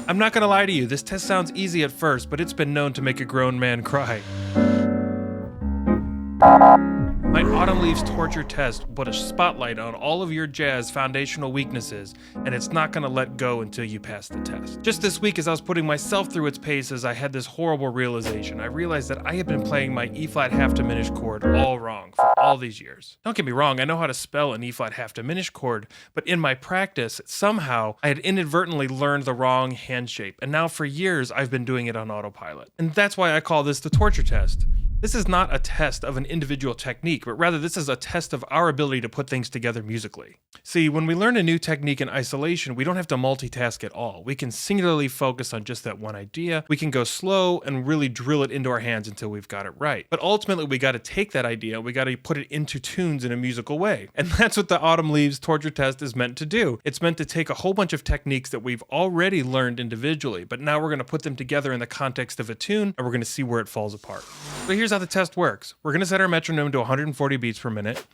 I'm not gonna lie to you, this test sounds easy at first, but it's been known to make a grown man cry. My Autumn Leaves Torture test put a spotlight on all of your jazz foundational weaknesses, and it's not gonna let go until you pass the test. Just this week, as I was putting myself through its paces, I had this horrible realization. I realized that I had been playing my E-flat half diminished chord all wrong for all these years. Don't get me wrong, I know how to spell an E-flat half diminished chord, but in my practice, somehow I had inadvertently learned the wrong hand shape, and now for years I've been doing it on autopilot. And that's why I call this the torture test. This is not a test of an individual technique, but rather this is a test of our ability to put things together musically. See, when we learn a new technique in isolation, we don't have to multitask at all. We can singularly focus on just that one idea. We can go slow and really drill it into our hands until we've got it right. But ultimately, we got to take that idea, we got to put it into tunes in a musical way. And that's what the Autumn Leaves Torture Test is meant to do. It's meant to take a whole bunch of techniques that we've already learned individually, but now we're going to put them together in the context of a tune, and we're going to see where it falls apart. So here's how the test works. We're going to set our metronome to 140 beats per minute.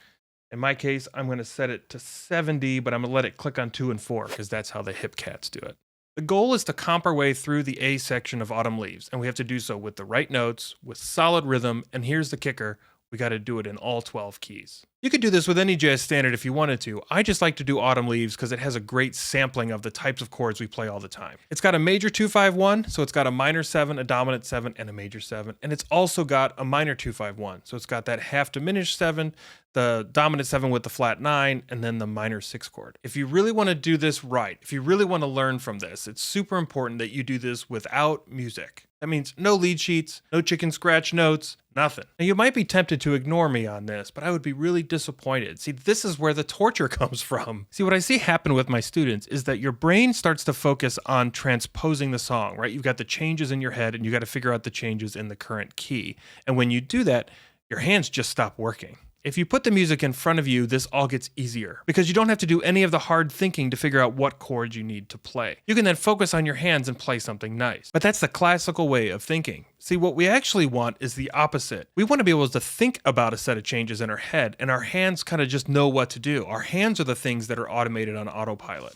In my case, I'm going to set it to 70, but I'm going to let it click on 2 and 4 because that's how the hip cats do it. The goal is to comp our way through the A section of Autumn Leaves, and we have to do so with the right notes, with solid rhythm, and here's the kicker, we got to do it in all 12 keys. You could do this with any jazz standard if you wanted to. I just like to do Autumn Leaves because it has a great sampling of the types of chords we play all the time. It's got a major 2-5-1, so it's got a minor 7, a dominant 7, and a major 7. And it's also got a minor 2-5-1, so it's got that half diminished 7, the dominant 7 with the flat 9, and then the minor 6 chord. If you really want to do this right, if you really want to learn from this, it's super important that you do this without music. That means no lead sheets, no chicken scratch notes, nothing. Now you might be tempted to ignore me on this, but I would be really disappointed. See, this is where the torture comes from. See, what I see happen with my students is that your brain starts to focus on transposing the song, right? You've got the changes in your head and you got to figure out the changes in the current key. And when you do that, your hands just stop working. If you put the music in front of you, this all gets easier because you don't have to do any of the hard thinking to figure out what chords you need to play. You can then focus on your hands and play something nice. But that's the classical way of thinking. See, what we actually want is the opposite. We want to be able to think about a set of changes in our head, and our hands kind of just know what to do. Our hands are the things that are automated on autopilot.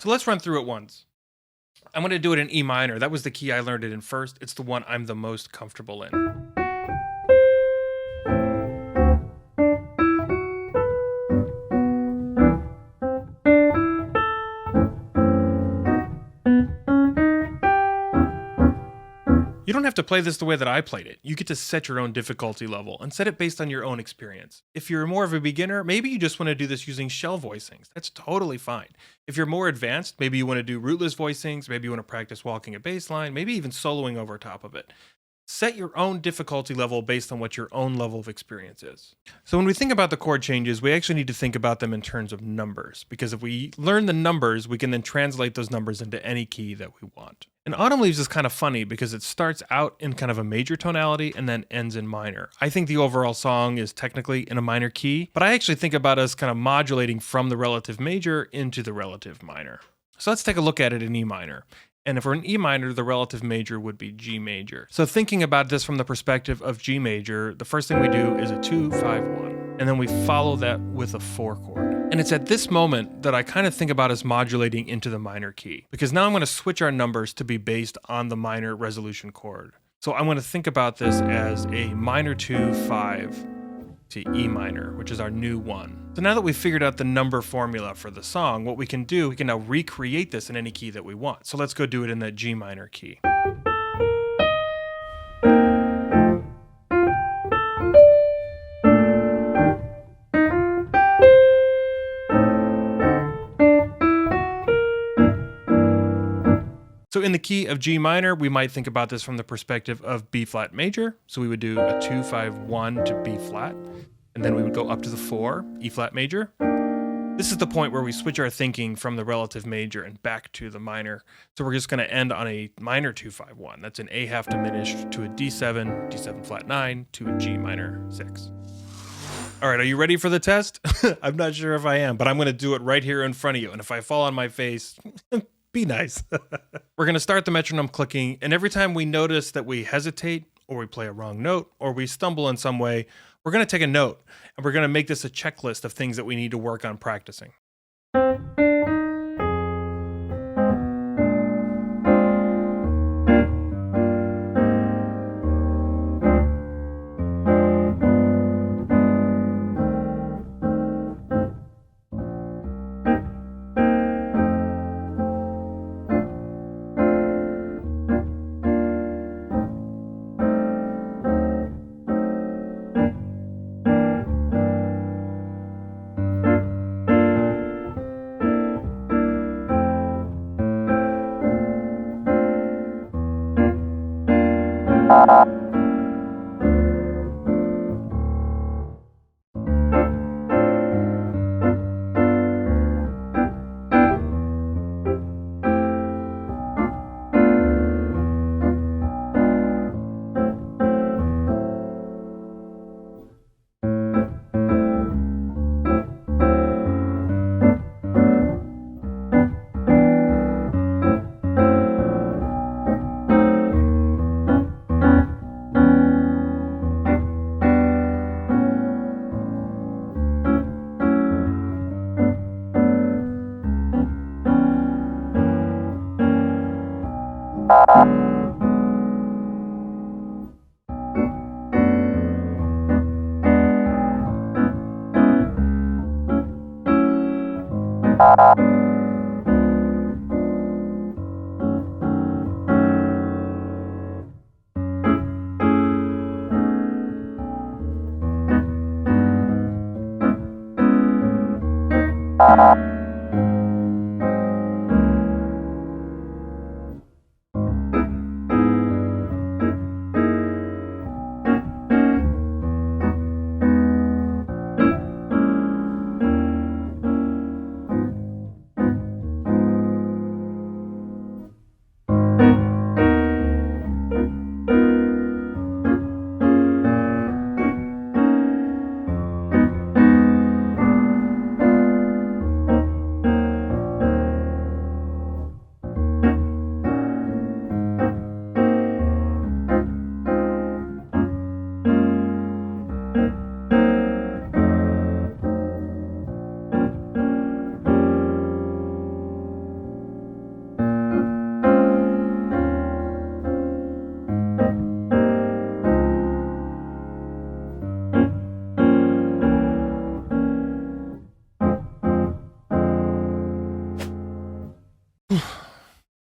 So let's run through it once. I'm going to do it in E minor. That was the key I learned it in first. It's the one I'm the most comfortable in. You don't have to play this the way that I played it. You get to set your own difficulty level and set it based on your own experience. If you're more of a beginner, maybe you just want to do this using shell voicings. That's totally fine. If you're more advanced, maybe you want to do rootless voicings, maybe you want to practice walking a bass line, maybe even soloing over top of it. Set your own difficulty level based on what your own level of experience is. So when we think about the chord changes, we actually need to think about them in terms of numbers, because if we learn the numbers, we can then translate those numbers into any key that we want. And Autumn Leaves is kind of funny because it starts out in kind of a major tonality and then ends in minor. I think the overall song is technically in a minor key, but I actually think about us kind of modulating from the relative major into the relative minor. So let's take a look at it in E minor. And if we're in E minor, the relative major would be G major. So thinking about this from the perspective of G major, the first thing we do is a 2-5-1. And then we follow that with a 4 chord. And it's at this moment that I kind of think about us modulating into the minor key. Because now I'm going to switch our numbers to be based on the minor resolution chord. So I'm going to think about this as a minor 2-5 to E minor, which is our new 1. So now that we've figured out the number formula for the song, what we can do, we can now recreate this in any key that we want. So let's go do it in that G minor key. So in the key of G minor, we might think about this from the perspective of B flat major. So we would do a 2-5-1 to B flat, and then we would go up to the 4, E flat major. This is the point where we switch our thinking from the relative major and back to the minor. So we're just going to end on a minor 2-5-1. That's an A half diminished to a D7, D7 flat 9 to a G minor 6. All right, are you ready for the test? I'm not sure if I am, but I'm going to do it right here in front of you. And if I fall on my face, be nice. We're going to start the metronome clicking, and every time we notice that we hesitate or we play a wrong note or we stumble in some way, we're going to take a note and we're going to make this a checklist of things that we need to work on practicing.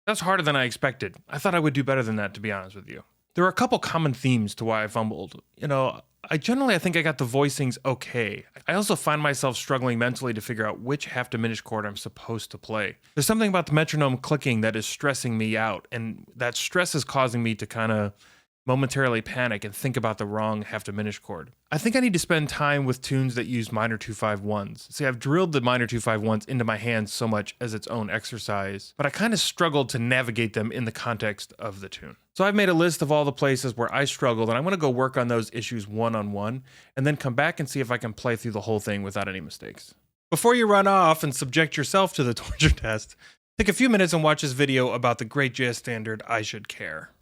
That's harder than I expected. I thought I would do better than that, to be honest with you. There are a couple common themes to why I fumbled. I think I got the voicings okay. I also find myself struggling mentally to figure out which half diminished chord I'm supposed to play. There's something about the metronome clicking that is stressing me out, and that stress is causing me to kind of momentarily panic and think about the wrong half diminished chord. I think I need to spend time with tunes that use minor 2-5-1s. See, I've drilled the minor 2-5-1s into my hands so much as its own exercise, but I kind of struggled to navigate them in the context of the tune. So I've made a list of all the places where I struggled, and I'm going to go work on those issues one-on-one, and then come back and see if I can play through the whole thing without any mistakes. Before you run off and subject yourself to the torture test, take a few minutes and watch this video about the great jazz standard I Should Care.